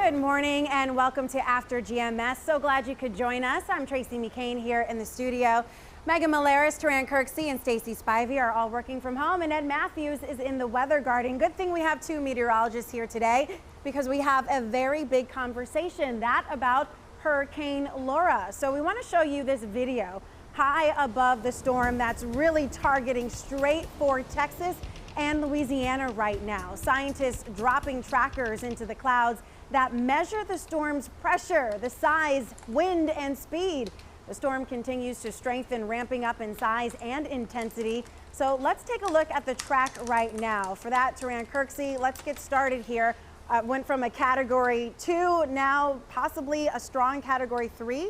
Good morning and welcome to After GMS. So glad you could join us. I'm Tracy McCain here in the studio. Megan Malaris, Triad, and Stacey Spivey are all working from home, and Ed Matthews is in the weather garden. Good thing we have two meteorologists here today because we have a very big conversation, that about Hurricane Laura. So we want to show you this video high above the storm that's really targeting straight for Texas and Louisiana right now. Scientists dropping trackers into the clouds that measure the storm's pressure, the size, wind, and speed. The storm continues to strengthen, ramping up in size and intensity. So let's take a look at the track right now. For that, Triad, let's get started here. Went from a Category 2, now possibly a strong Category 3.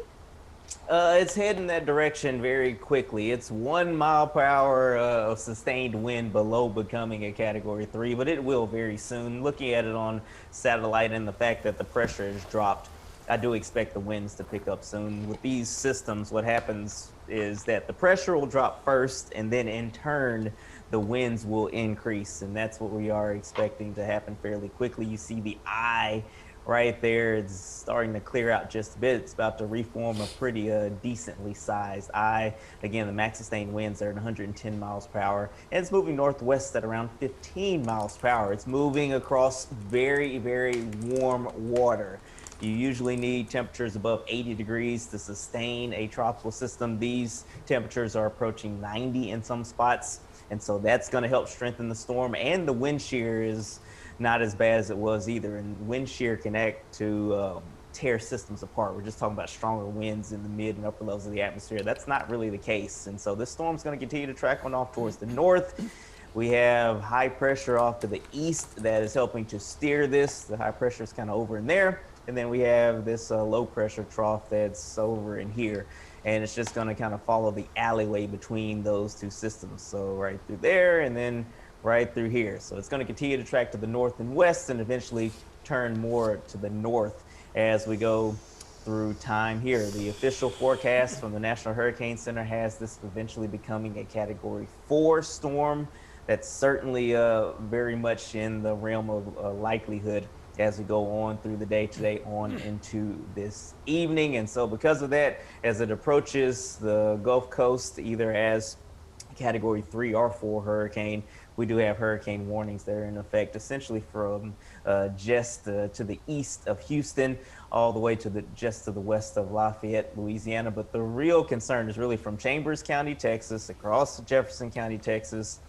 It's heading that direction very quickly. It's 1 mile per hour of sustained wind below becoming a Category 3, but it will very soon. Looking at it on satellite and the fact that the pressure has dropped, I do expect the winds to pick up soon. With these systems, what happens is that the pressure will drop first, and then in turn, the winds will increase, and that's what we are expecting to happen fairly quickly. You see the eye right there, it's starting to clear out just a bit. It's about to reform a pretty decently sized eye. Again, the max sustained winds are at 110 miles per hour, and it's moving northwest at around 15 miles per hour. It's moving across very, very warm water. You usually need temperatures above 80 degrees to sustain a tropical system. These temperatures are approaching 90 in some spots, and so that's going to help strengthen the storm, and the wind shear is not as bad as it was either, and wind shear can act to tear systems apart. We're just talking about stronger winds in the mid and upper levels of the atmosphere. That's not really the case, and so this storm's going to continue to track on off towards the north. We have high pressure off to the east that is helping to steer this. The high pressure is kind of over in there, and then we have this low pressure trough that's over in here, and it's just going to kind of follow the alleyway between those two systems. So right through there and then right through here. So it's going to continue to track to the north and west and eventually turn more to the north as we go through time here. The official forecast from the National Hurricane Center has this eventually becoming a Category 4 storm. That's certainly very much in the realm of likelihood as we go on through the day today on into this evening. And so because of that, as it approaches the Gulf Coast, either as Category 3 or 4 hurricane, we do have hurricane warnings that are in effect essentially from just to the east of Houston all the way to just to the west of Lafayette, Louisiana. But the real concern is really from Chambers County, Texas, across Jefferson County, Texas,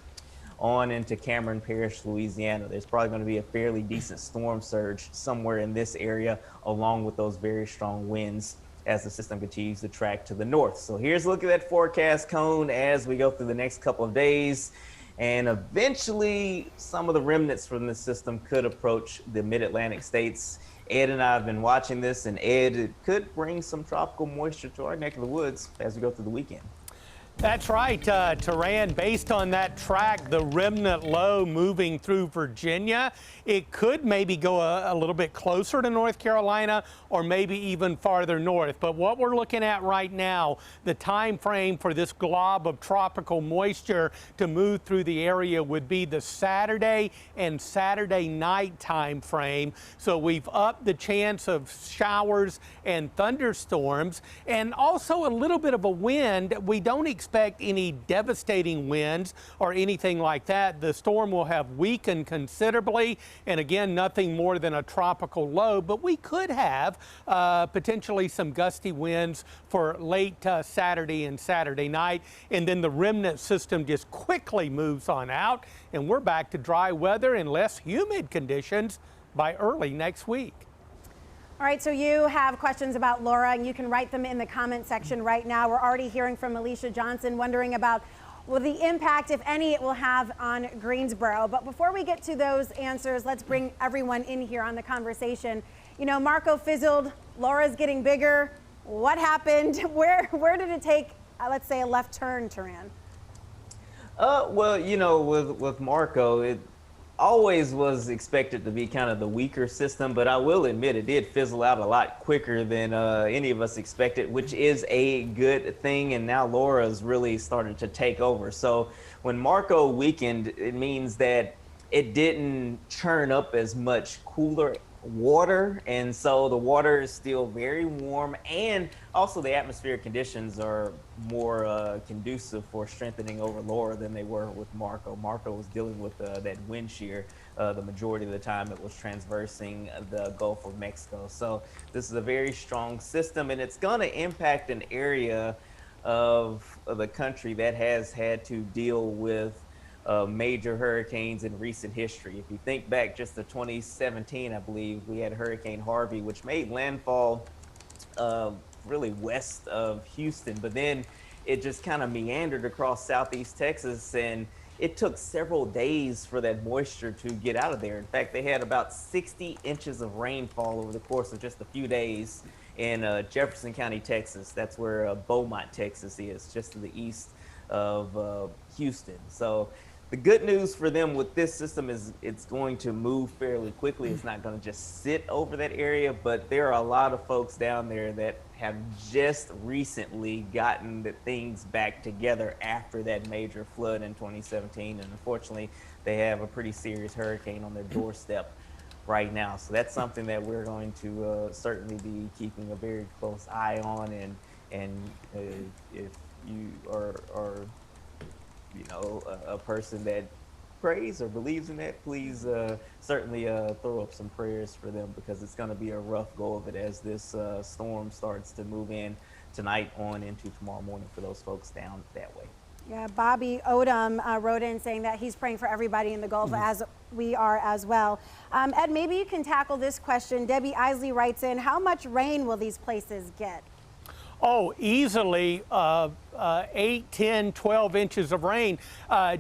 on into Cameron Parish, Louisiana. There's probably going to be a fairly decent storm surge somewhere in this area, along with those very strong winds as the system continues to track to the north. So here's a look at that forecast cone as we go through the next couple of days. And eventually, some of the remnants from this system could approach the mid-Atlantic states. Ed and I have been watching this, and Ed, it could bring some tropical moisture to our neck of the woods as we go through the weekend. That's right, Taran. Based on that track, the remnant low moving through Virginia, it could maybe go a little bit closer to North Carolina or maybe even farther north. But what we're looking at right now, the time frame for this glob of tropical moisture to move through the area would be the Saturday and Saturday night time frame. So we've upped the chance of showers and thunderstorms, and also a little bit of a wind. We don't expect any devastating winds or anything like that. The storm will have weakened considerably, and again, nothing more than a tropical low, but we could have potentially some gusty winds for late Saturday and Saturday night, and then the remnant system just quickly moves on out, and we're back to dry weather and less humid conditions by early next week. All right, so you have questions about Laura, and you can write them in the comment section right now. We're already hearing from Alicia Johnson wondering about the impact, if any, it will have on Greensboro. But before we get to those answers, let's bring everyone in here on the conversation. You know, Marco fizzled, Laura's getting bigger. What happened? Where did it take, let's say, a left turn, Taran? Well, you know, with Marco, it always was expected to be kind of the weaker system, but I will admit it did fizzle out a lot quicker than any of us expected, which is a good thing. And now Laura's really started to take over. So when Marco weakened, it means that it didn't churn up as much cooler water, and so the water is still very warm, and also the atmospheric conditions are more conducive for strengthening over Laura than they were with Marco. Marco was dealing with that wind shear the majority of the time it was transversing the Gulf of Mexico. So this is a very strong system, and it's going to impact an area of the country that has had to deal with major hurricanes in recent history. If you think back just to 2017, I believe we had Hurricane Harvey, which made landfall uh, really west of Houston, but then it just kind of meandered across southeast Texas, and it took several days for that moisture to get out of there. In fact, they had about 60 inches of rainfall over the course of just a few days in Jefferson County, Texas. That's where Beaumont, Texas is, just to the east of Houston. So the good news for them with this system is it's going to move fairly quickly. It's not going to just sit over that area, but there are a lot of folks down there that have just recently gotten the things back together after that major flood in 2017. And unfortunately, they have a pretty serious hurricane on their doorstep right now. So that's something that we're going to certainly be keeping a very close eye on. And if you are a person that prays or believes in that, please certainly throw up some prayers for them, because it's going to be a rough go of it as this storm starts to move in tonight on into tomorrow morning for those folks down that way. Yeah, Bobby Odom wrote in saying that he's praying for everybody in the Gulf, as we are as well. Ed, maybe you can tackle this question. Debbie Isley writes in, how much rain will these places get? Oh, easily 8, 10, 12 inches of rain,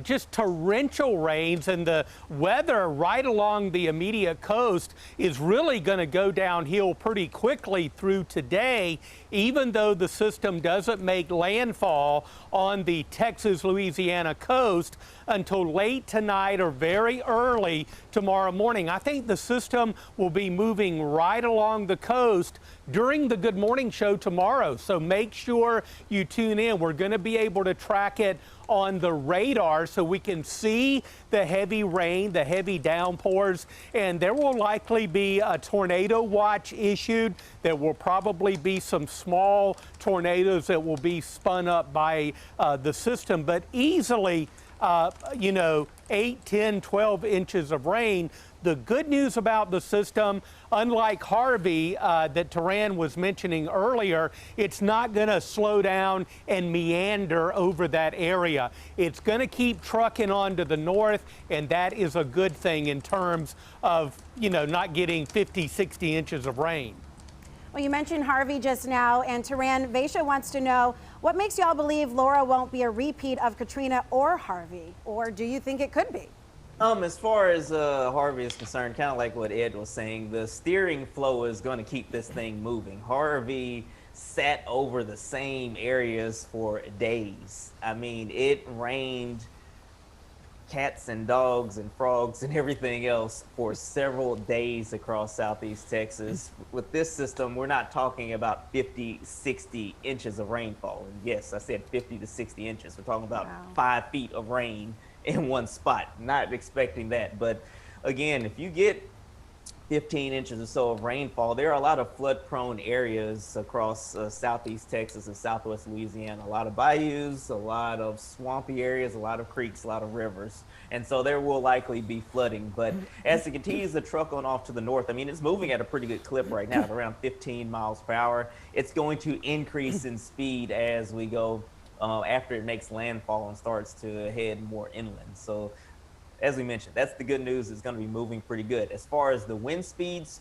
just torrential rains, and the weather right along the immediate coast is really going to go downhill pretty quickly through today, even though the system doesn't make landfall on the Texas-Louisiana coast until late tonight or very early tomorrow morning. I think the system will be moving right along the coast during the Good Morning Show tomorrow, so make sure you tune in. We're going to be able to track it on the radar so we can see the heavy rain, the heavy downpours, and there will likely be a tornado watch issued. There will probably be some small tornadoes that will be spun up by the system, but easily 8, 10, 12 inches of rain. The good news about the system, unlike Harvey that Taran was mentioning earlier, it's not going to slow down and meander over that area. It's going to keep trucking on to the north, and that is a good thing in terms of, not getting 50, 60 inches of rain. Well, you mentioned Harvey just now, and Taran, Vaisha wants to know, what makes y'all believe Laura won't be a repeat of Katrina or Harvey? Or do you think it could be? As far as Harvey is concerned, kind of like what Ed was saying, the steering flow is going to keep this thing moving. Harvey sat over the same areas for days. I mean, it rained cats and dogs and frogs and everything else for several days across southeast Texas. With this system, we're not talking about 50, 60 inches of rainfall. And yes, I said 50 to 60 inches. We're talking about 5 feet of rain in one spot. Not expecting that. But again, if you get 15 inches or so of rainfall, there are a lot of flood-prone areas across southeast Texas and southwest Louisiana. A lot of bayous, a lot of swampy areas, a lot of creeks, a lot of rivers. And so there will likely be flooding. But as it continues to truck on off to the north, I mean, it's moving at a pretty good clip right now, at around 15 miles per hour. It's going to increase in speed as we go after it makes landfall and starts to head more inland. So as we mentioned, that's the good news. It's going to be moving pretty good. As far as the wind speeds,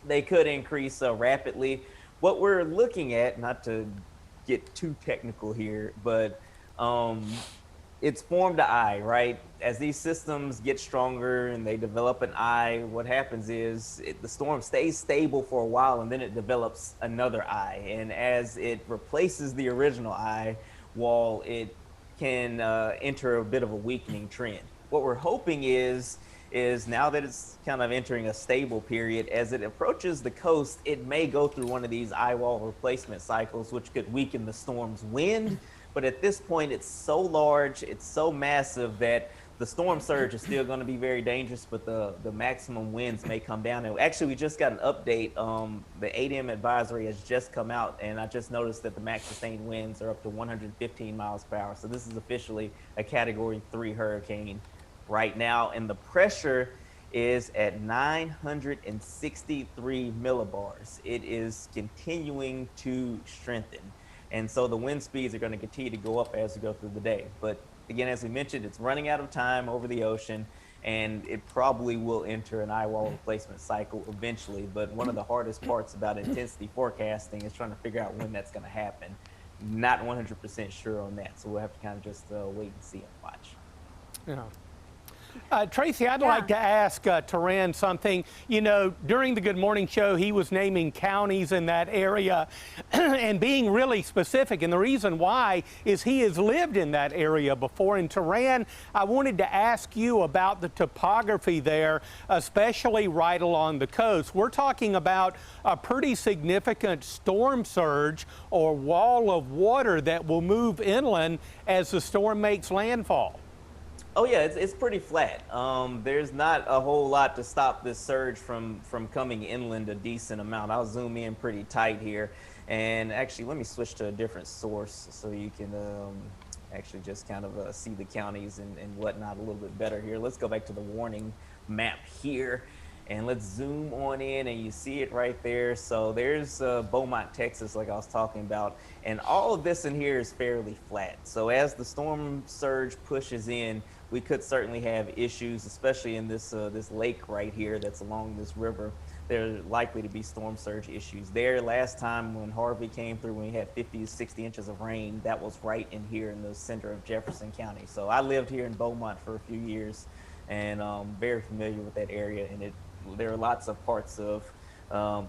they could increase rapidly. What we're looking at, not to get too technical here, but it's formed an eye, right? As these systems get stronger and they develop an eye, what happens is the storm stays stable for a while, and then it develops another eye. And as it replaces the original eye wall, it can enter a bit of a weakening trend. What we're hoping is now that it's kind of entering a stable period, as it approaches the coast, it may go through one of these eye wall replacement cycles, which could weaken the storm's wind. But at this point, it's so large, it's so massive that the storm surge is still going to be very dangerous, but the maximum winds may come down. And actually, we just got an update. The 8 AM advisory has just come out, and I just noticed that the max sustained winds are up to 115 miles per hour. So this is officially a Category 3 hurricane right now, and the pressure is at 963 millibars. It is continuing to strengthen. And so the wind speeds are going to continue to go up as we go through the day. But again, as we mentioned, it's running out of time over the ocean, and it probably will enter an eye wall replacement cycle eventually. But one of the hardest parts about intensity forecasting is trying to figure out when that's going to happen. Not 100% sure on that, so we'll have to kind of just wait and see and watch. Yeah. Tracy, I'd like to ask Taran something. You know, during the Good Morning Show, he was naming counties in that area and being really specific. And the reason why is he has lived in that area before. And Taran, I wanted to ask you about the topography there, especially right along the coast. We're talking about a pretty significant storm surge or wall of water that will move inland as the storm makes landfall. Oh yeah, it's pretty flat. There's not a whole lot to stop this surge from coming inland a decent amount. I'll zoom in pretty tight here. And actually, let me switch to a different source so you can actually just kind of see the counties and whatnot a little bit better here. Let's go back to the warning map here. And let's zoom on in, and you see it right there. So there's Beaumont, Texas, like I was talking about. And all of this in here is fairly flat. So as the storm surge pushes in, we could certainly have issues, especially in this this lake right here that's along this river. There are likely to be storm surge issues there. Last time when Harvey came through, when we had 50 to 60 inches of rain, that was right in here in the center of Jefferson County. So I lived here in Beaumont for a few years, and very familiar with that area. And there are lots of parts of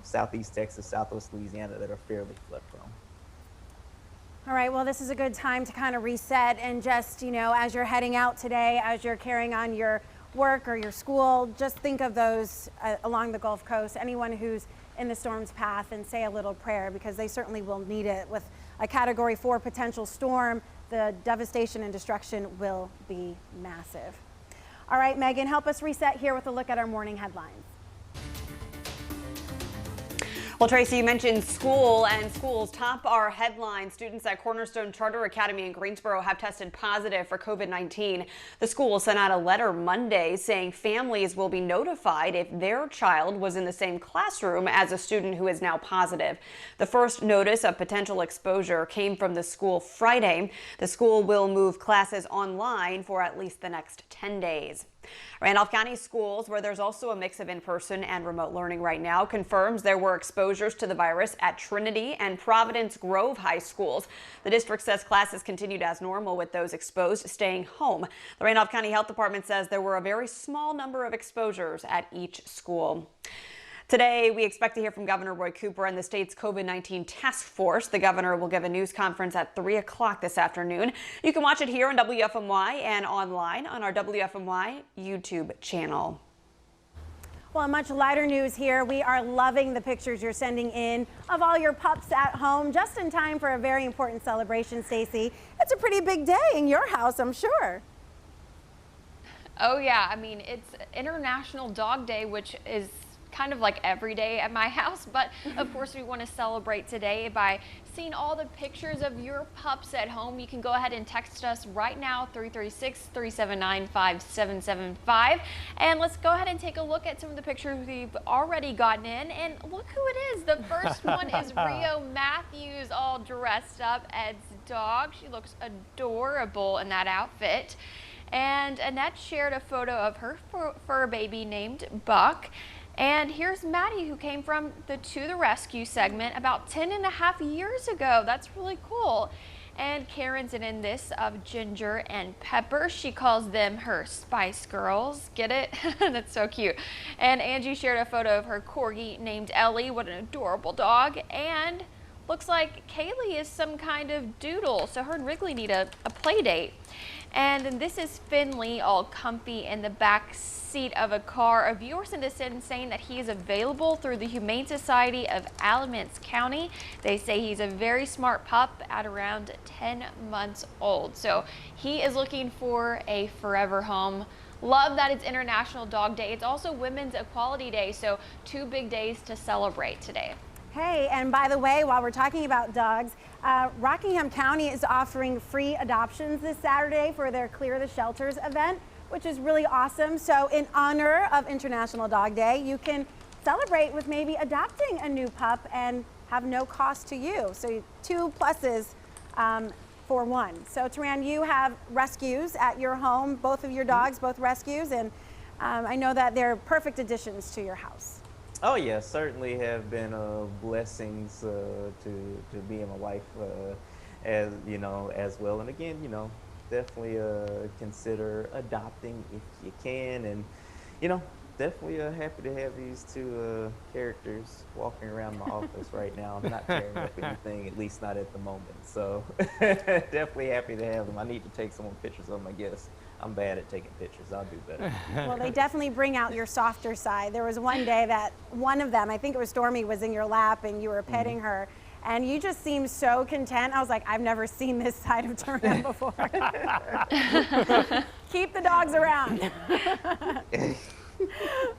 southeast Texas, southwest Louisiana that are fairly flood prone. All right, well, this is a good time to kind of reset and just, you know, as you're heading out today, as you're carrying on your work or your school, just think of those along the Gulf Coast, anyone who's in the storm's path, and say a little prayer, because they certainly will need it. With a Category 4 potential storm, the devastation and destruction will be massive. All right, Megan, help us reset here with a look at our morning headlines. Well, Tracy, you mentioned school, and schools top our headlines. Students at Cornerstone Charter Academy in Greensboro have tested positive for COVID-19. The school sent out a letter Monday saying families will be notified if their child was in the same classroom as a student who is now positive. The first notice of potential exposure came from the school Friday. The school will move classes online for at least the next 10 days. Randolph County Schools, where there's also a mix of in-person and remote learning right now, confirms there were exposures to the virus at Trinity and Providence Grove High Schools. The district says classes continued as normal, with those exposed staying home. The Randolph County Health Department says there were a very small number of exposures at each school. Today, we expect to hear from Governor Roy Cooper and the state's COVID-19 task force. The governor will give a news conference at 3 o'clock this afternoon. You can watch it here on WFMY and online on our WFMY YouTube channel. Well, much lighter news here. We are loving the pictures you're sending in of all your pups at home, just in time for a very important celebration, Stacey. It's a pretty big day in your house, I'm sure. Oh yeah, I mean, it's International Dog Day, which is kind of like every day at my house, but of course we want to celebrate today by seeing all the pictures of your pups at home. You can go ahead and text us right now, 336-379-5775, and let's go ahead and take a look at some of the pictures we've already gotten in. And look who it is. The first one is Rio Matthews, all dressed up as dog. She looks adorable in that outfit. And Annette shared a photo of her fur baby named Buck. And here's Maddie, who came from the To the Rescue segment about 10.5 years ago. That's really cool. And Karen's in this of Ginger and Pepper. She calls them her Spice Girls. Get it? That's so cute. And Angie shared a photo of her corgi named Ellie. What an adorable dog. And looks like Kaylee is some kind of doodle, so her and Wrigley need a play date. And then this is Finley, all comfy in the back seat of a car. A viewer sent us in saying that he is available through the Humane Society of Alamance County. They say he's a very smart pup at around 10 months old. So he is looking for a forever home. Love that it's International Dog Day. It's also Women's Equality Day, so 2 big days to celebrate today. Hey, and by the way, while we're talking about dogs, Rockingham County is offering free adoptions this Saturday for their Clear the Shelters event, which is really awesome. So in honor of International Dog Day, you can celebrate with maybe adopting a new pup and have no cost to you. So 2 pluses for 1. So Triad, you have rescues at your home, both of your dogs, both rescues, and I know that they're perfect additions to your house. Oh yeah, certainly have been blessings to be in my life as as well. And again, definitely consider adopting if you can, and definitely happy to have these 2 characters walking around my office right now. I'm not tearing up anything, at least not at the moment. So definitely happy to have them. I need to take some more pictures of them, I guess. I'm bad at taking pictures. I'll do better. Well, they definitely bring out your softer side. There was one day that one of them, I think it was Stormy, was in your lap and you were petting her, and you just seemed so content. I was like, I've never seen this side of Triad before. Keep the dogs around.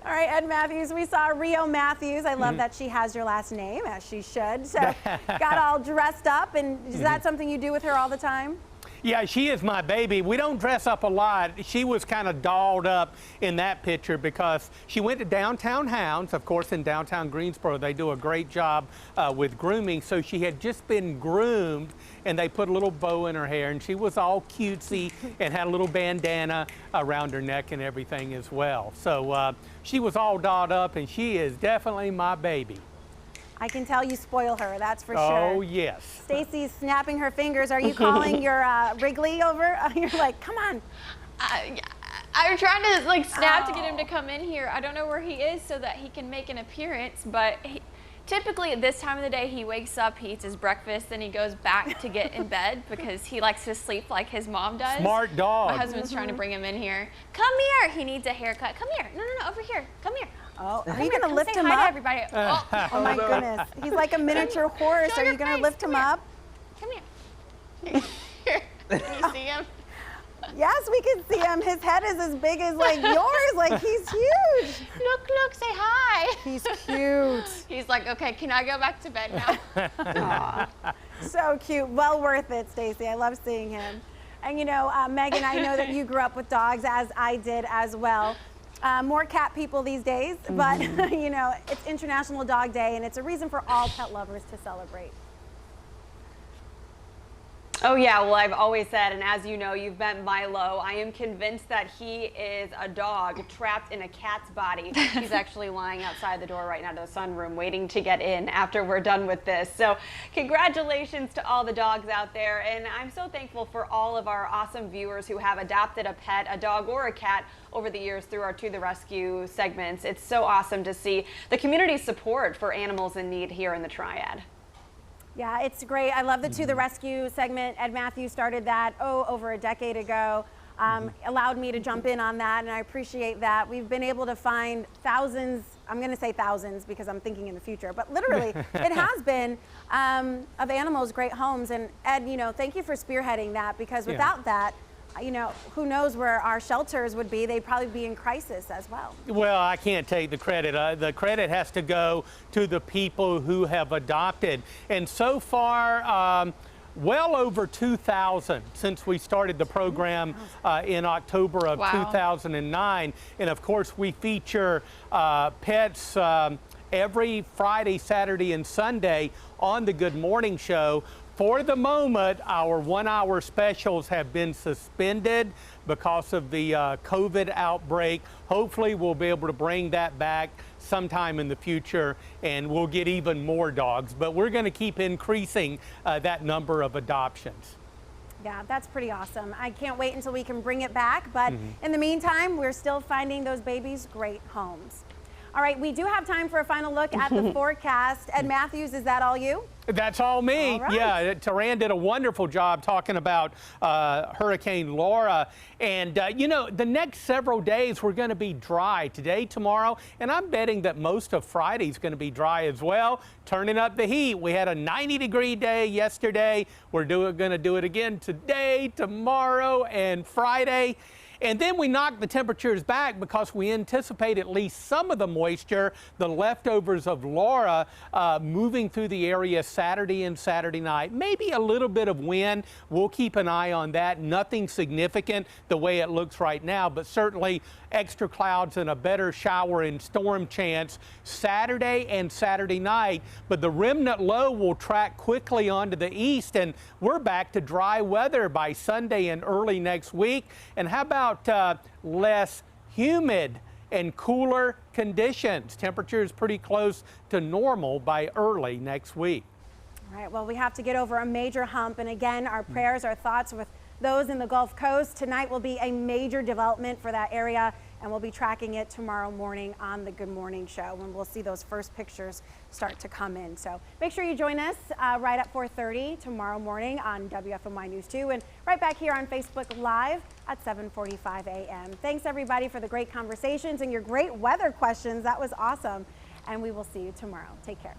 All right, Ed Matthews, we saw Rio Matthews. I love that she has your last name, as she should. So got all dressed up, and is that something you do with her all the time? Yeah, she is my baby. We don't dress up a lot. She was kind of dolled up in that picture because she went to Downtown Hounds. Of course, in downtown Greensboro, they do a great job with grooming. So she had just been groomed, and they put a little bow in her hair, and she was all cutesy and had a little bandana around her neck and everything as well. So she was all dolled up, and she is definitely my baby. I can tell you spoil her, that's for sure. Oh, yes. Stacy's snapping her fingers. Are you calling your Wrigley over? You're like, come on. I'm trying to snap to get him to come in here. I don't know where he is so that he can make an appearance, but typically at this time of the day, he wakes up, he eats his breakfast, then he goes back to get in bed because he likes to sleep like his mom does. Smart dog. My husband's trying to bring him in here. Come here. He needs a haircut. Come here. No, over here. Come here. Oh, are you going to lift him hi up? to everybody. Oh my goodness. He's like a miniature horse. Are you going to lift him up? Come here. Can you see him? Yes, we can see him. His head is as big as yours. He's huge. Look, say hi. He's cute. He's like, okay, can I go back to bed now? Aw. So cute. Well worth it, Stacy. I love seeing him. And Megan, I know that you grew up with dogs, as I did as well. More cat people these days, but it's International Dog Day, and it's a reason for all pet lovers to celebrate. Oh yeah, well I've always said, and as you know, you've met Milo, I am convinced that he is a dog trapped in a cat's body. He's actually lying outside the door right now to the sunroom waiting to get in after we're done with this. So congratulations to all the dogs out there, and I'm so thankful for all of our awesome viewers who have adopted a pet, a dog or a cat, over the years through our To the Rescue segments. It's so awesome to see the community's support for animals in need here in the Triad. Yeah, it's great. I love the To the Rescue segment. Ed Matthews started that, over a decade ago. Allowed me to jump in on that, and I appreciate that. We've been able to find thousands, I'm going to say thousands because I'm thinking in the future, but literally it has been, of animals, great homes. And Ed, thank you for spearheading that, because without that, who knows where our shelters would be. They'd probably be in crisis as well. Well, I can't take the credit. The credit has to go to the people who have adopted. And so far, well over 2,000 since we started the program in October of 2009. And of course, we feature pets every Friday, Saturday, and Sunday on the Good Morning Show. For the moment, our 1-hour specials have been suspended because of the COVID outbreak. Hopefully, we'll be able to bring that back sometime in the future, and we'll get even more dogs. But we're going to keep increasing that number of adoptions. Yeah, that's pretty awesome. I can't wait until we can bring it back. But in the meantime, we're still finding those babies great homes. All right, we do have time for a final look at the forecast. Ed Matthews, is that all you? That's all me. All right. Yeah, Taran did a wonderful job talking about Hurricane Laura. And, you know, the next several days we're going to be dry today, tomorrow, and I'm betting that most of Friday's going to be dry as well. Turning up the heat. We had a 90-degree day yesterday. We're going to do it again today, tomorrow, and Friday. And then we knock the temperatures back because we anticipate at least some of the moisture, the leftovers of Laura, moving through the area Saturday and Saturday night. Maybe a little bit of wind. We'll keep an eye on that. Nothing significant the way it looks right now, but certainly extra clouds and a better shower and storm chance Saturday and Saturday night. But the remnant low will track quickly onto the east, and we're back to dry weather by Sunday and early next week. And how about less humid and cooler conditions? Temperatures pretty close to normal by early next week. All right, well, we have to get over a major hump. And again, our prayers, our thoughts with those in the Gulf Coast. Tonight will be a major development for that area, and we'll be tracking it tomorrow morning on the Good Morning Show when we'll see those first pictures start to come in. So make sure you join us right at 4:30 tomorrow morning on WFMY News 2 and right back here on Facebook Live at 7:45 a.m. Thanks, everybody, for the great conversations and your great weather questions. That was awesome. And we will see you tomorrow. Take care.